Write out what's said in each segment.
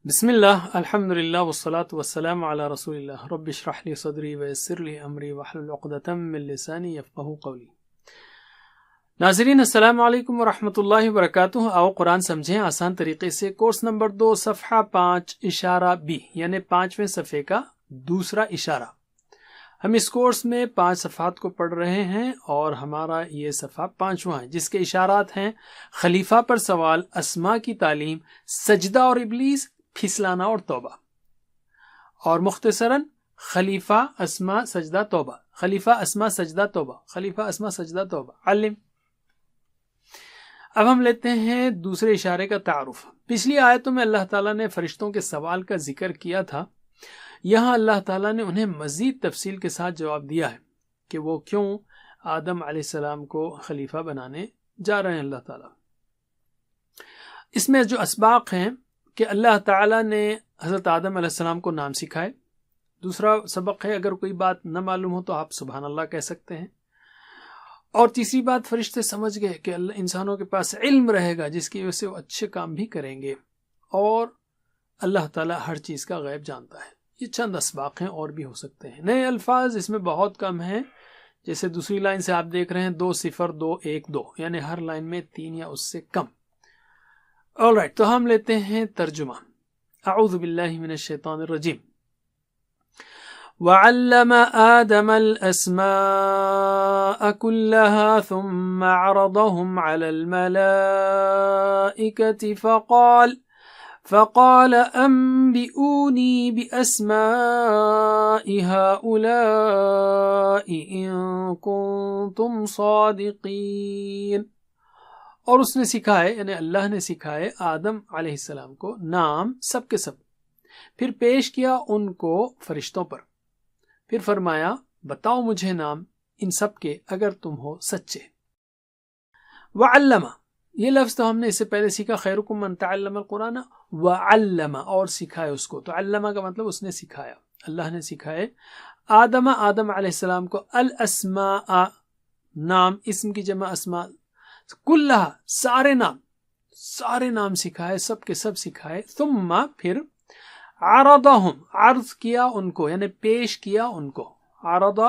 بسم اللہ الحمد للہ والصلاة والسلام علی رسول اللہ رب اشرح لی صدری ویسر لی امری واحلل عقدۃ من لسانی یفقہوا قولی۔ ناظرین السلام علیکم ورحمۃ اللہ وبرکاتہ۔ آؤ قرآن سمجھیں آسان طریقے سے۔ کورس نمبر 2 صفحہ 5 اشارہ بی یعنی 5ویں صفحے کا دوسرا اشارہ۔ ہم اس کورس میں 5 صفحات کو پڑھ رہے ہیں اور ہمارا یہ صفحہ 5واں ہے جس کے اشارات ہیں خلیفہ پر سوال، اسماء کی تعلیم، سجدہ اور ابلیس، پھسلانا اور توبہ۔ اور مختصراً خلیفہ اسماء سجدہ توبہ، خلیفہ اسماء سجدہ توبہ، خلیفہ اسماء سجدہ توبہ علم۔ اب ہم لیتے ہیں دوسرے اشارے کا تعارف۔ پچھلی آیتوں میں اللہ تعالیٰ نے فرشتوں کے سوال کا ذکر کیا تھا، یہاں اللہ تعالیٰ نے انہیں مزید تفصیل کے ساتھ جواب دیا ہے کہ وہ کیوں آدم علیہ السلام کو خلیفہ بنانے جا رہے ہیں اللہ تعالیٰ۔ اس میں جو اسباق ہیں کہ اللہ تعالیٰ نے حضرت آدم علیہ السلام کو نام سکھائے۔ دوسرا سبق ہے اگر کوئی بات نہ معلوم ہو تو آپ سبحان اللہ کہہ سکتے ہیں۔ اور تیسری بات، فرشتے سمجھ گئے کہ اللہ انسانوں کے پاس علم رہے گا جس کی وجہ سے وہ اچھے کام بھی کریں گے، اور اللہ تعالیٰ ہر چیز کا غیب جانتا ہے۔ یہ چند اسباق ہیں، اور بھی ہو سکتے ہیں۔ نئے الفاظ اس میں بہت کم ہیں، جیسے دوسری لائن سے آپ دیکھ رہے ہیں 2 0 2 1 2، یعنی ہر لائن میں 3 یا اس سے کم۔ Alright، تو ہم لیتے ہیں ترجمہ۔ اعوذ باللہ من الشیطان الرجیم۔ وَعَلَّمَ آدَمَ الْأَسْمَاءَ كُلَّهَا ثُمَّ عَرَضَهُمْ عَلَى الْمَلَائِكَةِ فَقَالَ أَنْبِئُونِي بِأَسْمَاءِ هَؤُلَاءِ إِن كُنتُمْ صَادِقِينَ۔ اور اس نے سکھائے، یعنی اللہ نے سکھائے آدم علیہ السلام کو نام سب کے سب، پھر پیش کیا ان کو فرشتوں پر، پھر فرمایا بتاؤ مجھے نام ان سب کے اگر تم ہو سچے۔ وعلم، یہ لفظ تو ہم نے اس سے پہلے سیکھا، خیرکم من تعلم القرآن وعلم، اور سکھائے اس کو۔ تو علم کا مطلب اس نے سکھایا، اللہ نے سکھائے آدم علیہ السلام کو الاسماء، نام، اسم کی جمع اسماء، کلہ، سارے نام سکھائے، سب کے سب سکھائے۔ ثم، پھر عرضہم، عرض کیا ان کو، یعنی پیش کیا ان کو۔ عرض،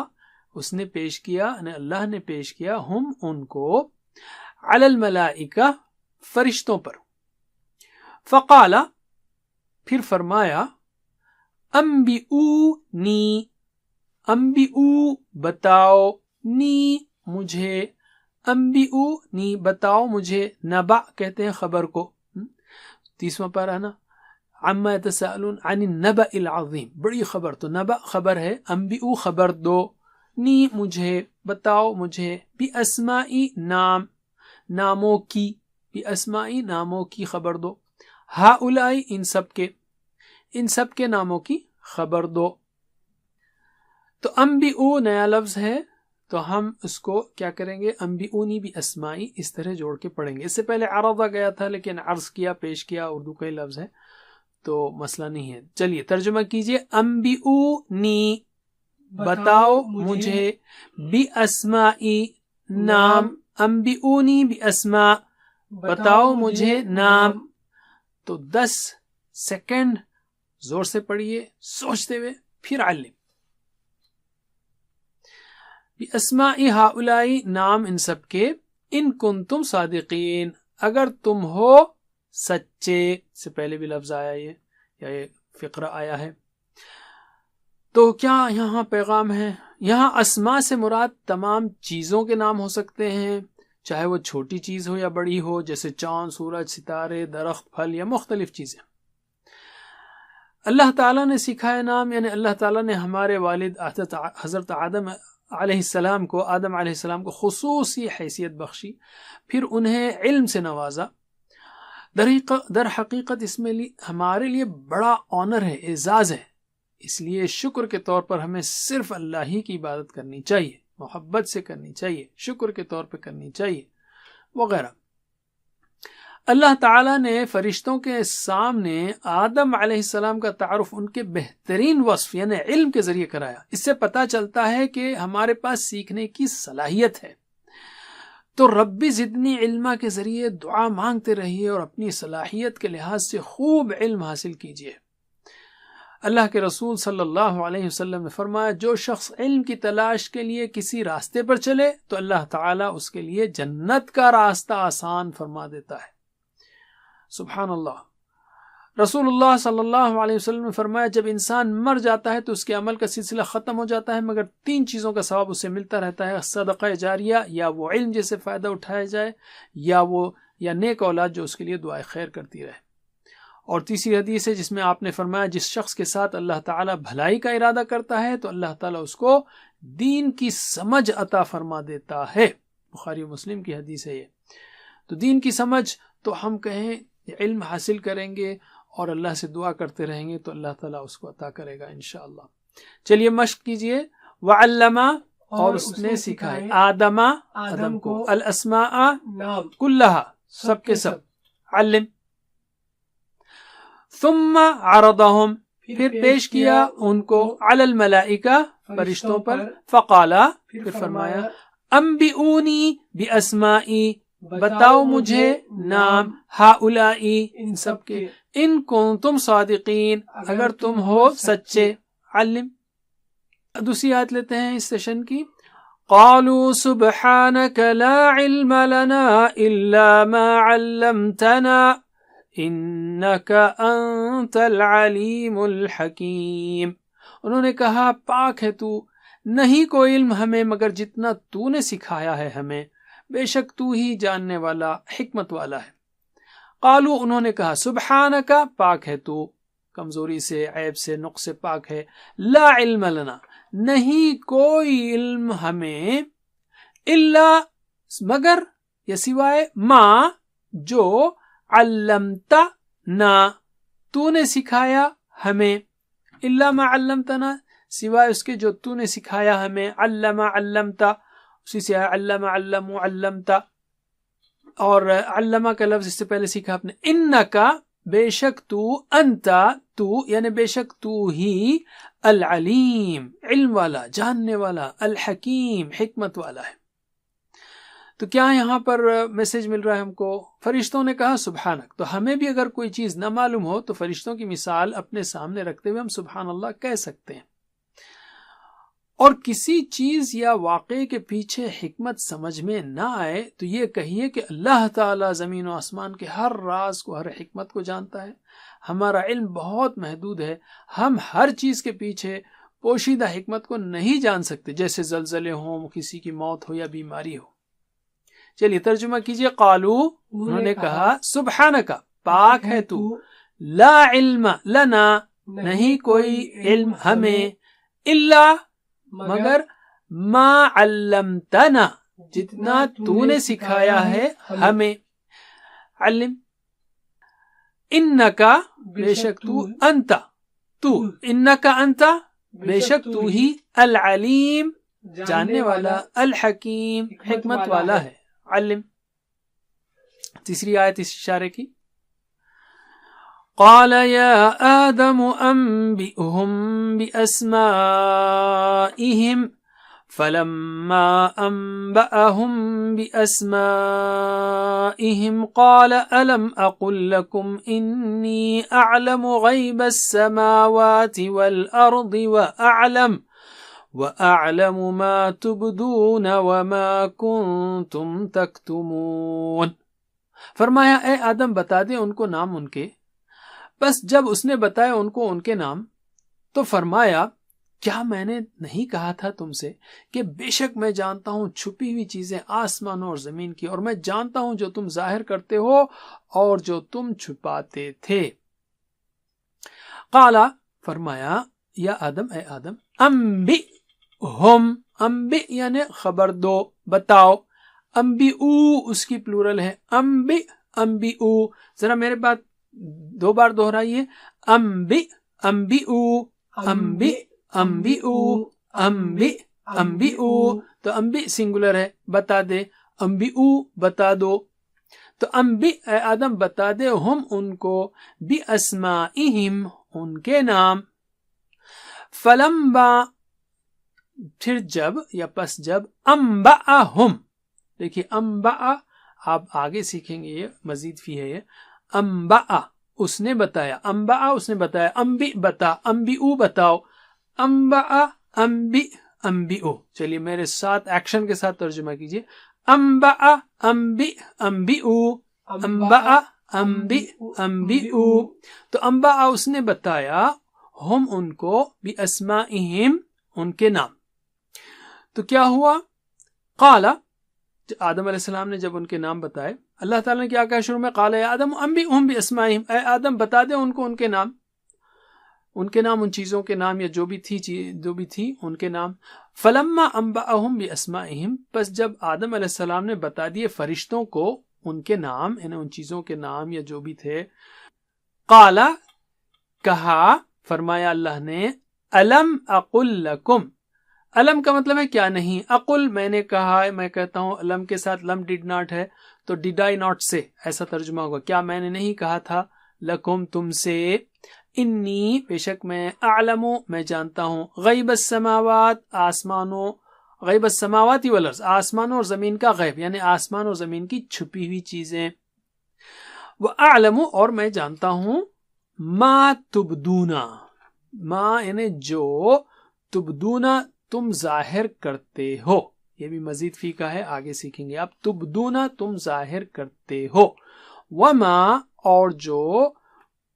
اس نے پیش کیا، یعنی اللہ نے پیش کیا، ہم ان کو، علی الملائکہ، فرشتوں پر۔ فقال، پھر فرمایا، انبئونی، انبئو، بتاؤ، نی، مجھے، انبئونی، بتاؤ مجھے، نبع کہتے ہیں خبر کو، 30واں پارہ ہے نا، عما یتساءلون عن النبأ العظیم، بڑی خبر، تو نبع خبر ہے، انبئو خبر دو، نی مجھے، بتاؤ مجھے، باسمائی، نام، ناموں کی، باسمائی، ناموں کی خبر دو، ہؤلائی، ان سب کے ناموں کی خبر دو۔ تو انبئو نیا لفظ ہے، تو ہم اس کو کیا کریں گے، انبئونی باسمائی، اس طرح جوڑ کے پڑھیں گے۔ اس سے پہلے عرضہ گیا تھا لیکن عرض کیا، پیش کیا، اردو کا ہی لفظ ہے تو مسئلہ نہیں ہے۔ چلیے ترجمہ کیجئے، انبئونی، بتاؤ مجھے، باسمائی، نام، انبئونی باسماء، بتاؤ مجھے نام۔ تو 10 سیکنڈ زور سے پڑھیے، سوچتے ہوئے، پھر علم۔ بِأَسْمَاءِ هَؤُلَاءِ، نام ان سب کے، ان کنتم صادقین، اگر تم ہو سچے، سے پہلے بھی لفظ آیا یہ، یا یہ فقرہ آیا ہے۔ تو کیا یہاں پیغام ہے؟ یہاں اسماء سے مراد تمام چیزوں کے نام ہو سکتے ہیں، چاہے وہ چھوٹی چیز ہو یا بڑی ہو، جیسے چاند، سورج، ستارے، درخت، پھل، یا مختلف چیزیں۔ اللہ تعالیٰ نے سکھائے نام، یعنی اللہ تعالیٰ نے ہمارے والد حضرت آدم علیہ السلام کو خصوصی حیثیت بخشی، پھر انہیں علم سے نوازا۔ در حقیقت اس میں ہمارے لیے بڑا آنر ہے، اعزاز ہے، اس لیے شکر کے طور پر ہمیں صرف اللہ ہی کی عبادت کرنی چاہیے، محبت سے کرنی چاہیے، شکر کے طور پہ کرنی چاہیے، وغیرہ۔ اللہ تعالیٰ نے فرشتوں کے سامنے آدم علیہ السلام کا تعارف ان کے بہترین وصف یعنی علم کے ذریعے کرایا۔ اس سے پتہ چلتا ہے کہ ہمارے پاس سیکھنے کی صلاحیت ہے۔ تو ربی زدنی علما کے ذریعے دعا مانگتے رہیے اور اپنی صلاحیت کے لحاظ سے خوب علم حاصل کیجیے۔ اللہ کے رسول صلی اللہ علیہ وسلم نے فرمایا جو شخص علم کی تلاش کے لیے کسی راستے پر چلے تو اللہ تعالیٰ اس کے لیے جنت کا راستہ آسان فرما دیتا ہے۔ سبحان اللہ۔ رسول اللہ صلی اللہ علیہ وسلم نے فرمایا جب انسان مر جاتا ہے تو اس کے عمل کا سلسلہ ختم ہو جاتا ہے مگر 3 چیزوں کا ثواب اسے ملتا رہتا ہے، صدقہ جاریہ، یا وہ علم جسے فائدہ اٹھایا جائے، یا نیک اولاد جو اس کے لیے دعائے خیر کرتی رہے۔ اور تیسری حدیث ہے جس میں آپ نے فرمایا جس شخص کے ساتھ اللہ تعالیٰ بھلائی کا ارادہ کرتا ہے تو اللہ تعالیٰ اس کو دین کی سمجھ عطا فرما دیتا ہے۔ بخاری و مسلم کی حدیث ہے یہ۔ تو دین کی سمجھ تو ہم کہیں علم حاصل کریں گے اور اللہ سے دعا کرتے رہیں گے تو اللہ تعالیٰ اس کو عطا کرے گا انشاءاللہ۔ چلیے مشق کیجئے۔ وعلما اور اس نے سکھائے آدم کو الاسماء کلہا سب کے سب، علم ثم عرضهم پھر پیش کیا ان کو علی الملائکہ فرشتوں پر، فقالا پھر فرمایا انبئونی باسمائی بتاؤ مجھے نام ہؤلائی ان سب کے، ان کنتم صادقین اگر تم ہو سچے۔ علم۔ دوسری آیت لیتے ہیں اس سیشن کی۔ قالوا سبحانك لا علم لنا الا ما علمتنا انك انت العلیم الحکیم۔ انہوں نے کہا پاک ہے تو، نہیں کوئی علم ہمیں مگر جتنا تو نے سکھایا ہے ہمیں، بے شک تو ہی جاننے والا حکمت والا ہے۔ قالو انہوں نے کہا سبحانک پاک ہے تو، کمزوری سے عیب سے نقص سے پاک ہے، لا علم لنا نہیں کوئی علم ہمیں، الا مگر یا سوائے ما جو علمتا نا تو نے سکھایا ہمیں، الا ما علمتنا سوائے اس کے جو تو نے سکھایا ہمیں، علم علمتا اسی سے علم علم علمتا، اور علمہ کا لفظ اس سے پہلے سیکھا آپ نے، انکا بے شک تو، انتا تو یعنی بے شک تو ہی، العلیم علم والا جاننے والا، الحکیم حکمت والا ہے۔ تو کیا یہاں پر میسج مل رہا ہے ہم کو؟ فرشتوں نے کہا سبحانک، تو ہمیں بھی اگر کوئی چیز نہ معلوم ہو تو فرشتوں کی مثال اپنے سامنے رکھتے ہوئے ہم سبحان اللہ کہہ سکتے ہیں۔ اور کسی چیز یا واقعے کے پیچھے حکمت سمجھ میں نہ آئے تو یہ کہیے کہ اللہ تعالیٰ زمین و آسمان کے ہر راز کو، ہر حکمت کو جانتا ہے، ہمارا علم بہت محدود ہے، ہم ہر چیز کے پیچھے پوشیدہ حکمت کو نہیں جان سکتے، جیسے زلزلے ہوں، کسی کی موت ہو یا بیماری ہو۔ چلیے ترجمہ کیجئے۔ قالو انہوں نے کہا سبحانک پاک ہے تو، لا علم لنا نہیں کوئی علم ہمیں، الا مگر ما علمتنا جتنا تو نے سکھایا ہے ہمیں، علم انکا بے شک تو، انتا تو، انکا انتا بے شک تو ہی، العلیم جاننے والا، الحکیم حکمت والا ہے۔ علم۔ تیسری آیت اس اشارے کی۔ قال یا آدم انبئهم بأسمائهم فلما انبأهم بأسمائهم قال ألم أقل لكم إني أعلم غيب السماوات والأرض وأعلم ما تبدون وما كنتم تكتمون۔ فرمایا اے آدم بتا دے ان کو نام ان کے۔ بس جب اس نے بتایا ان کو ان کے نام تو فرمایا کیا میں نے نہیں کہا تھا تم سے کہ بے شک میں جانتا ہوں چھپی ہوئی چیزیں آسمانوں اور زمین کی، اور میں جانتا ہوں جو تم ظاہر کرتے ہو اور جو تم چھپاتے تھے۔ قالا فرمایا یا آدم اے آدم، انبئ یعنی خبر دو، بتاؤ، انبئو اس کی پلورل ہے، انبئو، ذرا میرے بات 2 بار دہرائیے، انبئو تو انبئ سنگولر ہے، بتا دے، انبئو بتا دو، تو انبئ اے آدم بتا دے ہم ان کو، باسمائہم ان کے نام، فلما پھر جب یا پس جب، انبأہم دیکھیے انبأ آپ آگے سیکھیں گے، یہ مزید فی ہے، یہ انبأ اس نے بتایا، انبأ اس نے بتایا، انبئ بتا، انبئو بتاؤ، انبأ انبئ انبئو. چلیے میرے ساتھ ایکشن کے ساتھ ترجمہ کیجیے. انبأ انبئ انبئو، انبأ انبئ انبئو. تو انبأ اس نے بتایا، ہم ان کو، باسمائہم ان کے نام. تو کیا ہوا؟ قال آدم علیہ السلام نے جب ان کے نام بتائے، اللہ تعالیٰ نے کیا کہا شروع میں؟ قال یا آدم انبئہم باسمائہم، اے آدم بتا دے ان کو ان کے نام، ان کے نام، ان چیزوں کے نام یا جو بھی تھی ان کے نام. فلما انبأہم باسمائہم، پس جب آدم علیہ السلام نے بتا دیے فرشتوں کو ان کے نام، یعنی ان چیزوں کے نام یا جو بھی تھے، قال کہا، فرمایا اللہ نے، الم اقل لکم، علم کا مطلب ہے کیا نہیں، اقل میں نے کہا ہے، میں کہتا ہوں، علم کے ساتھ لم ڈڈ ناٹ ہے تو ڈڈ آئی ناٹ سے ایسا ترجمہ ہوگا، کیا میں نے نہیں کہا تھا، لکم تم سے، انی بے شک میں، اعلم میں جانتا ہوں، غیب السماوات آسمانوں، غیب السماوات والارض آسمانوں اور زمین کا غیب، یعنی آسمان اور زمین کی چھپی ہوئی چیزیں، واعلم اور میں جانتا ہوں، ما تبدونا، ما یعنی جو، تبدونا تم ظاہر کرتے ہو، یہ بھی مزید فی کا ہے، آگے سیکھیں گے آپ. تبدونا تم ظاہر کرتے ہو، وما اور جو،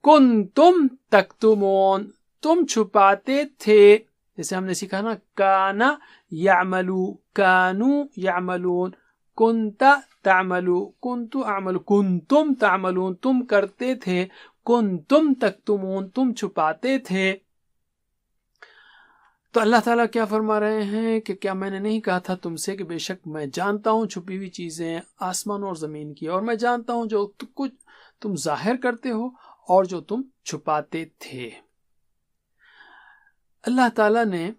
کنتم تکتمون تم چھپاتے تھے، جیسے ہم نے سیکھا نا، کانا یعملو، کانو یعملون، کنت تعملو، کنت اعملو، کنتم تعملون تم کرتے تھے، کنتم تکتمون تم چھپاتے تھے. تو اللہ تعالیٰ کیا فرما رہے ہیں کہ کیا میں نے نہیں کہا تھا تم سے کہ بے شک میں جانتا ہوں چھپی ہوئی چیزیں آسمان اور زمین کی، اور میں جانتا ہوں جو کچھ تم ظاہر کرتے ہو اور جو تم چھپاتے تھے. اللہ تعالیٰ نے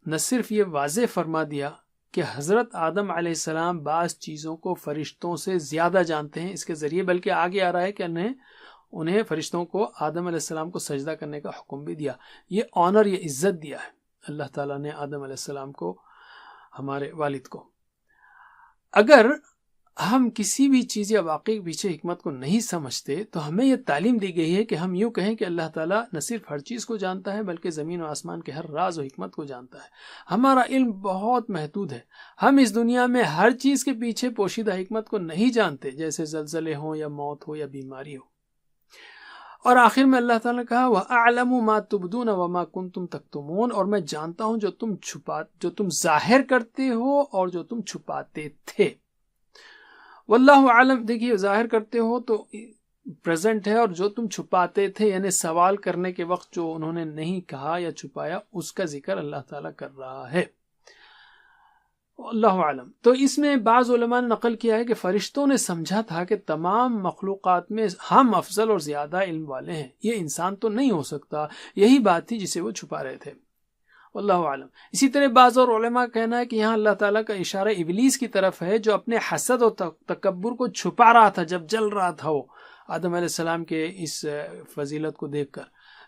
نہ صرف یہ واضح فرما دیا کہ حضرت آدم علیہ السلام بعض چیزوں کو فرشتوں سے زیادہ جانتے ہیں اس کے ذریعے، بلکہ آگے آ رہا ہے کہ انہیں فرشتوں کو آدم علیہ السلام کو سجدہ کرنے کا حکم بھی دیا. یہ آنر، یہ عزت دیا ہے اللہ تعالیٰ نے آدم علیہ السلام کو، ہمارے والد کو. اگر ہم کسی بھی چیز یا واقعے کے پیچھے حکمت کو نہیں سمجھتے تو ہمیں یہ تعلیم دی گئی ہے کہ ہم یوں کہیں کہ اللہ تعالیٰ نہ صرف ہر چیز کو جانتا ہے بلکہ زمین و آسمان کے ہر راز و حکمت کو جانتا ہے. ہمارا علم بہت محدود ہے، ہم اس دنیا میں ہر چیز کے پیچھے پوشیدہ حکمت کو نہیں جانتے، جیسے زلزلے ہوں یا موت ہو یا بیماری ہو. اور آخر میں اللہ تعالیٰ نے کہا وَأَعْلَمُ مَا تُبْدُونَ وَمَا كُنْتُمْ تَكْتُمُونَ، اور میں جانتا ہوں جو تم ظاہر کرتے ہو اور جو تم چھپاتے تھے. واللہ عالم، دیکھیے ظاہر کرتے ہو تو پریزنٹ ہے، اور جو تم چھپاتے تھے یعنی سوال کرنے کے وقت جو انہوں نے نہیں کہا یا چھپایا اس کا ذکر اللہ تعالیٰ کر رہا ہے. اللہ عالم. تو اس میں بعض علماء نے نقل کیا ہے کہ فرشتوں نے سمجھا تھا کہ تمام مخلوقات میں ہم افضل اور زیادہ علم والے ہیں، یہ انسان تو نہیں ہو سکتا، یہی بات تھی جسے وہ چھپا رہے تھے. اللہ عالم. اسی طرح بعض اور علماء کا کہنا ہے کہ یہاں اللہ تعالیٰ کا اشارہ ابلیس کی طرف ہے جو اپنے حسد اور تکبر کو چھپا رہا تھا جب جل رہا تھا وہ آدم علیہ السلام کے اس فضیلت کو دیکھ کر.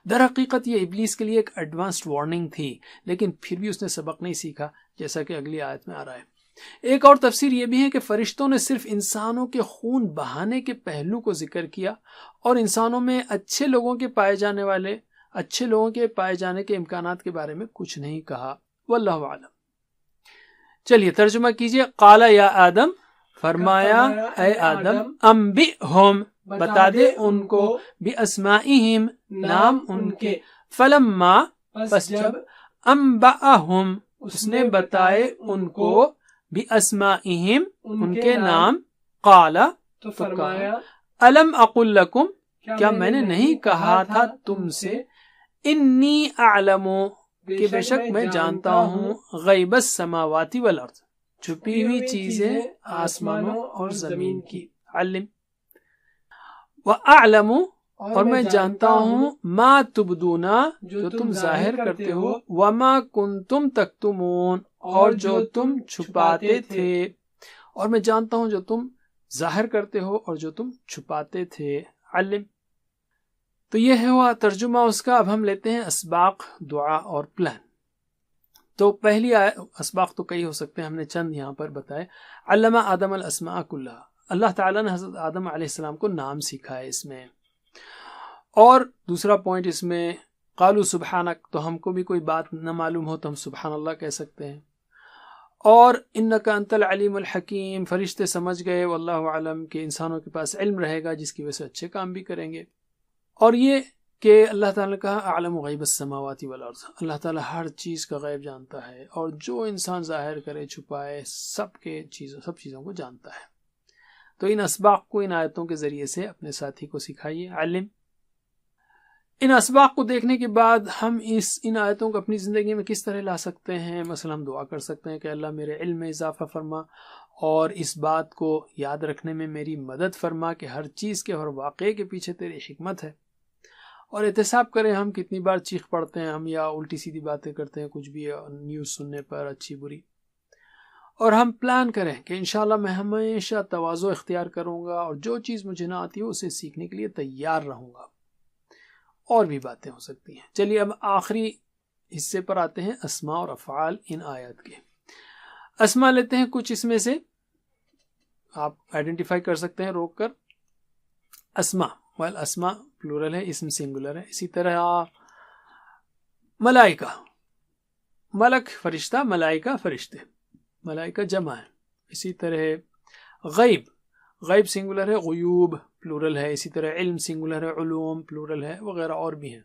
در حقیقت یہ ابلیس کے لیے ایک ایڈوانسڈ وارننگ تھی، لیکن پھر بھی اس نے سبق نہیں سیکھا، جیسا کہ اگلی آیت میں آ رہا ہے. ایک اور تفسیر یہ بھی ہے کہ فرشتوں نے صرف انسانوں کے خون بہانے کے پہلو کو ذکر کیا اور انسانوں میں اچھے لوگوں کے پائے جانے کے امکانات کے بارے میں کچھ نہیں کہا. واللہ اعلم. چلیے ترجمہ کیجئے. قال یا آدم، فرمایا اے آدم، انبئہم بتا دے ان کو، باسمائہم نام ان کے، فلما پس جب، انبأہم اس نے بتائے ان کو، باسمائہم ان کے نام، قال تو فرمایا، الم اقل لکم کیا میں نے نہیں کہا تھا تم سے، انی اعلم کہ بے شک میں جانتا ہوں، غیب السماوات والارض چھپی ہوئی چیزیں آسمانوں اور زمین کی، علم، وَأَعْلَمُ اور میں جانتا ہوں، ما تبدونا جو تم ظاہر کرتے ہو، وما کنتم تکتمون اور جو تم چھپاتے تھے، اور میں جانتا ہوں جو تم ظاہر کرتے ہو اور جو تم چھپاتے تھے، علم. تو یہ ہوا ترجمہ اس کا. اب ہم لیتے ہیں اسباق، دعا اور پلان. تو پہلی اسباق تو کئی ہو سکتے ہیں، ہم نے چند یہاں پر بتائے. علمہ آدم الاسماء کلھا، اللہ تعالیٰ نے حضرت آدم علیہ السلام کو نام سکھائے اس میں. اور دوسرا پوائنٹ اس میں قالوا سبحانک، تو ہم کو بھی کوئی بات نہ معلوم ہو تو ہم سبحان اللہ کہہ سکتے ہیں. اور انک انت العلیم الحکیم، فرشتے سمجھ گئے واللہ اعلم کہ انسانوں کے پاس علم رہے گا جس کی وجہ سے اچھے کام بھی کریں گے. اور یہ کہ اللہ تعالیٰ نے کہا اعلم غیب السماوات والارض، اللہ تعالیٰ ہر چیز کا غیب جانتا ہے، اور جو انسان ظاہر کرے چھپائے سب چیزوں کو جانتا ہے. تو ان اسباق کو ان آیتوں کے ذریعے سے اپنے ساتھی کو سکھائیے. علم. ان اسباق کو دیکھنے کے بعد ہم ان آیتوں کو اپنی زندگی میں کس طرح لا سکتے ہیں؟ مثلا ہم دعا کر سکتے ہیں کہ اللہ میرے علم میں اضافہ فرما، اور اس بات کو یاد رکھنے میں میری مدد فرما کہ ہر چیز کے، ہر واقعے کے پیچھے تیری حکمت ہے. اور احتساب کریں ہم کتنی بار چیخ پڑتے ہیں ہم، یا الٹی سیدھی باتیں کرتے ہیں کچھ بھی نیوز سننے پر اچھی بری. اور ہم پلان کریں کہ انشاءاللہ میں ہمیشہ تواضع اختیار کروں گا، اور جو چیز مجھے نہ آتی ہو اسے سیکھنے کے لیے تیار رہوں گا. اور بھی باتیں ہو سکتی ہیں. چلیے اب آخری حصے پر آتے ہیں، اسماء اور افعال ان آیات کے. اسماء لیتے ہیں کچھ، اس میں سے آپ آئیڈینٹیفائی کر سکتے ہیں روک کر. اسماء، اسماء پلورل ہے، اسم سنگولر ہے. اسی طرح ملائکہ، ملک فرشتہ، ملائکہ فرشتے، ملائکہ جمع ہے. اسی طرح غیب، غیب سنگولر ہے، غیوب پلورل ہے. اسی طرح علم سنگولر ہے، علوم پلورل ہے، وغیرہ اور بھی ہیں.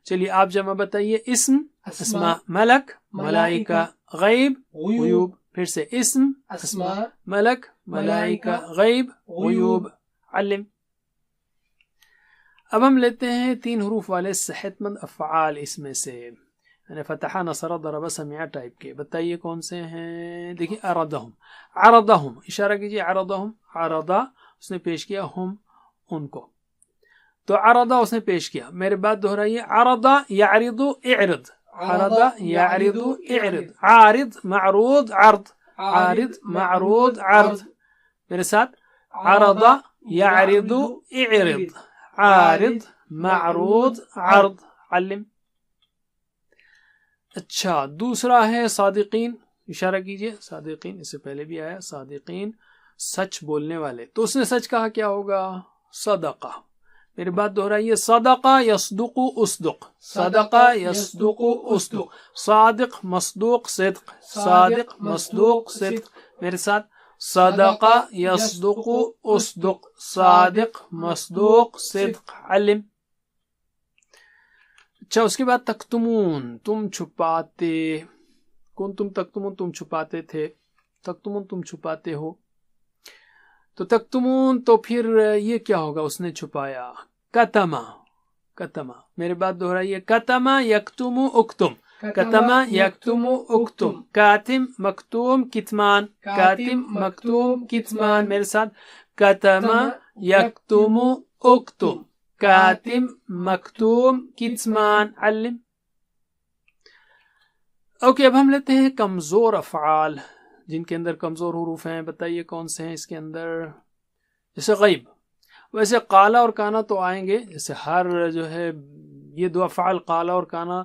چلیے آپ جمع بتائیے. اسم اسماء، ملک ملائکہ، غیب غیوب. پھر سے اسم اسماء، ملک ملائکہ، غیب غیوب، علم. اب ہم لیتے ہیں 3 حروف والے صحت مند افعال اس میں سے، یعنی فتح، نصر، ضرب، سمع ٹائپ کے. بتائیے کون سے ہیں؟ دیکھیں عرضہم، عرضہم اشارہ کیجیے. عرضہم، عرضہ اس نے پیش کیا، ہم ان کو. تو عرضہ اس نے پیش کیا. میرے بات دہرائیے. عرضہ یعرض اعرض، عرضہ یعرض اعرض. عارض معروض عرض، عارض معروض عرض. میرے ساتھ. عرضہ یعرض اعرض، عارض معروض عرض، علم. اچھا دوسرا ہے صادقین، اشارہ کیجئے. صادقین اس سے پہلے بھی آیا، صادقین سچ بولنے والے. تو اس نے سچ کہا، کیا ہوگا؟ صدقہ. میری بات دہرائیے. صدقہ یصدق اصدق، صدقہ یصدق اصدق. صادق مصدوق صدق، صادق مصدوق صدق. میرے ساتھ. صدقہ یصدق اصدق، صادق مصدوق صدق، علم. اچھا اس کے بعد تکتمون، تم چھپاتے. کون تم تکتمون، تم چھپاتے تھے. تکتمون تم چھپاتے ہو. تو تکتمون تو پھر یہ کیا ہوگا؟ اس نے چھپایا. کتما، کتما. میرے بات دہرائیے. کتما یکتم اکتم، کتما یکتم اکتم. کاتم مکتوم کتمان، کاتم مکتوم کتمان. میرے ساتھ. کتما یکتم اکتم، کاتم مکتوم کتمان، علم. اوکے اب ہم لیتے ہیں کمزور افعال جن کے اندر کمزور حروف ہیں. بتائیے کون سے ہیں اس کے اندر. جیسے غیب. ویسے قالا اور کانا تو آئیں گے، جیسے ہر جو ہے یہ 2 افعال قالا اور کانا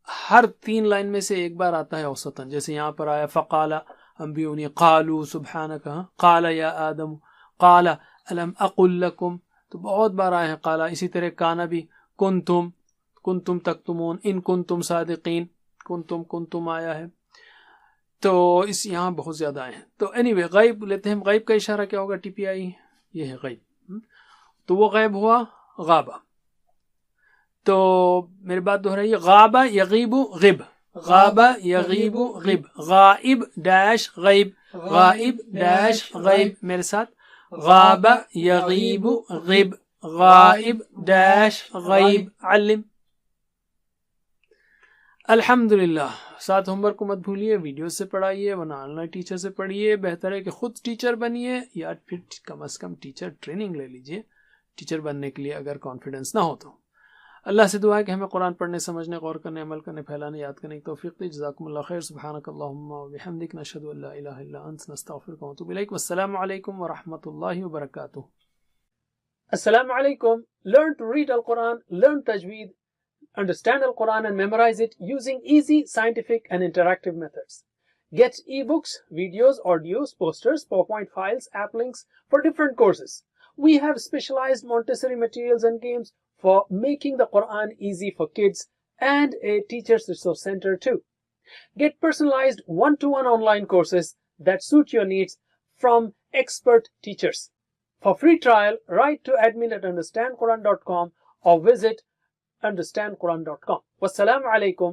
ہر 3 لائن میں سے ایک بار آتا ہے اوسطاً. جیسے یہاں پر آیا فقالا انبیونی، قالوا سبحانک، قال یا آدم، قال الم اقل لکم. تو بہت بار آئے ہیں قالا. اسی طرح کانا بھی. کنتم، کنتم تکتمون، ان کنتم صادقین، کنتم آیا ہے. تو اس یہاں بہت زیادہ آئے ہیں. تو anyway غیب لیتے ہیں. غیب کا اشارہ کیا ہوگا؟ ٹی پی آئی، یہ ہے غیب. تو وہ غیب ہوا غابہ. تو میری بات دہرائیے. غابہ یغیب غب، غابہ یغیب غب. غائب ڈیش غیب، غائب ڈیش غیب. میرے ساتھ. غابہ یغیب غب، غائب ڈیش غیب، علم. الحمدللہ. ساتھ ہوم ورک کو مت بھولیے، ویڈیو سے پڑھائیے ورنہ آن لائن ٹیچر سے پڑھیے. بہتر ہے کہ خود ٹیچر بنیے یا پھر کم از کم ٹیچر ٹریننگ لے لیجیے ٹیچر بننے کے لیے اگر کانفیڈنس نہ ہو تو. اللہ سے دعا ہے کہ ہمیں قرآن پڑھنے، سمجھنے، غور کرنے، عمل کرنے، پھیلانے، یاد کرنے کی توفیق دے. جزاکم اللہ خیر. سبحانک اللہم و بحمدک، نشہد ان لا الہ الا انت، نستغفرک و نتوب الیک. والسلام علیکم ورحمۃ اللہ وبرکاتہ. السلام علیکم. Learn to read Al-Quran, learn tajweed, understand Al-Quran and memorize it using easy, scientific, and interactive methods. Get ebooks, videos, audios, posters, PowerPoint files, app links for different courses. We have specialized Montessori materials and games for making the Quran easy for kids, and a teacher's resource center too. Get personalized one-to-one online courses that suit your needs from expert teachers. For free trial, write to admin@understandquran.com or visit understandquran.com. Wassalamu alaikum